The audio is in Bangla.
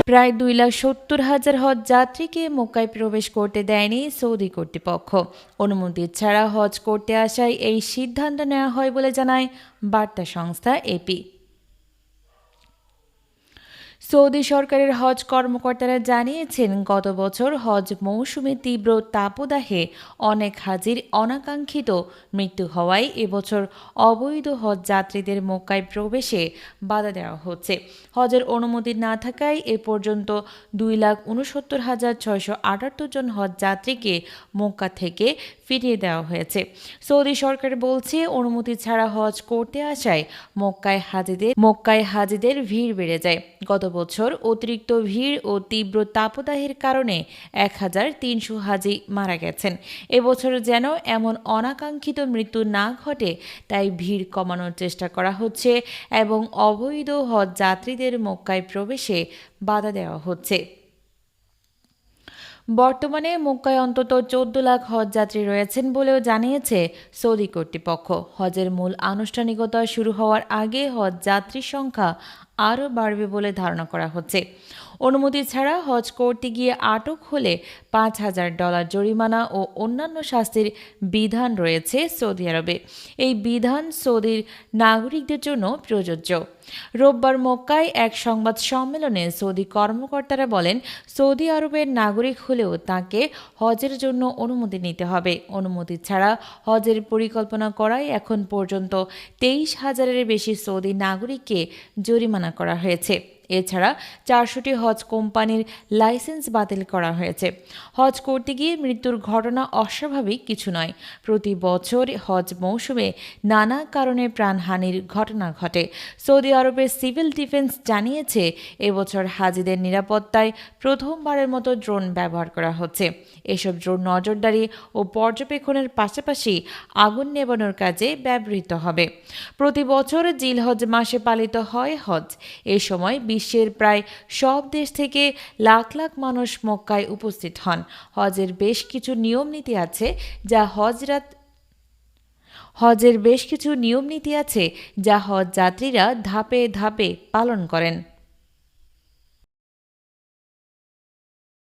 প্রায় 2,70,000 হজ যাত্রীকে মক্কায় প্রবেশ করতে দেয়নি সৌদি কর্তৃপক্ষ। অনুমতি ছাড়া হজ করতে আসায় এই সিদ্ধান্ত নেওয়া হয় বলে জানায় বার্তা সংস্থা এপি। সৌদি সরকারের হজ কর্মকর্তারা জানিয়েছেন, গত বছর হজ মৌসুমে তীব্র তাপদাহে অনেক হাজির অনাকাঙ্ক্ষিত মৃত্যু হওয়ায় এবছর অবৈধ হজ যাত্রীদের মক্কায় প্রবেশে বাধা দেওয়া হচ্ছে। হজের অনুমতি না থাকায় এ পর্যন্ত 2,69,678 জন হজ যাত্রীকে মক্কা থেকে ফিরিয়ে দেওয়া হয়েছে। সৌদি সরকার বলছে, অনুমতি ছাড়া হজ করতে আসায় মক্কায় হাজিদের ভিড় বেড়ে যায়। গত বছর অতিরিক্ত ভিড় ও তীব্র তাপদাহের কারণে 1,300 হাজি মারা গেছেন। এবছর যেন এমন অনাকাঙ্ক্ষিত মৃত্যু না ঘটে তাই ভিড় কমানোর চেষ্টা করা হচ্ছে এবং অবৈধ হজ যাত্রীদের মক্কায় প্রবেশে বাধা দেওয়া হচ্ছে। বর্তমানে মক্কায় অন্তত 14 লাখ হজ যাত্রী রয়েছেন বলেও জানিয়েছে সৌদি কর্তৃপক্ষ। হজের মূল আনুষ্ঠানিকতা শুরু হওয়ার আগে হজ যাত্রীর সংখ্যা আরও বাড়বে বলে ধারণা করা হচ্ছে। অনুমতি ছাড়া হজ করতে গিয়ে আটক হলে $5,000 জরিমানা ও অন্যান্য শাস্তির বিধান রয়েছে সৌদি আরবে। এই বিধান সৌদির নাগরিকদের জন্য প্রযোজ্য। রোববার মক্কায় এক সংবাদ সম্মেলনে সৌদি কর্মকর্তারা বলেন, সৌদি আরবের নাগরিক হলেও তাকে হজের জন্য অনুমতি নিতে হবে। অনুমতি ছাড়া হজের পরিকল্পনা করায় এখন পর্যন্ত 23,000-এর বেশি সৌদি নাগরিককে জরিমানা করা হয়েছে। এছাড়া 400টি হজ কোম্পানির লাইসেন্স বাতিল করা হয়েছে। হজ করতে গিয়ে মৃত্যুর ঘটনা অস্বাভাবিক কিছু নয়। প্রতি বছর হজ মৌসুমে নানা কারণে প্রাণহানির ঘটনা ঘটে। সৌদি আরবের সিভিল ডিফেন্স জানিয়েছে, এবছর হাজিদের নিরাপত্তায় প্রথমবারের মতো ড্রোন ব্যবহার করা হচ্ছে। এসব ড্রোন নজরদারি ও পর্যবেক্ষণের পাশাপাশি আগুন নেভানোর কাজে ব্যবহৃত হবে। প্রতি বছর জিলহজ মাসে পালিত হয় হজ। এ সময় বিশ্বের প্রায় সব দেশ থেকে লাখ লাখ মানুষ মক্কায় উপস্থিত হন। হজের বেশ কিছু নিয়ম নীতি আছে যা হজ যাত্রীরা ধাপে ধাপে পালন করেন।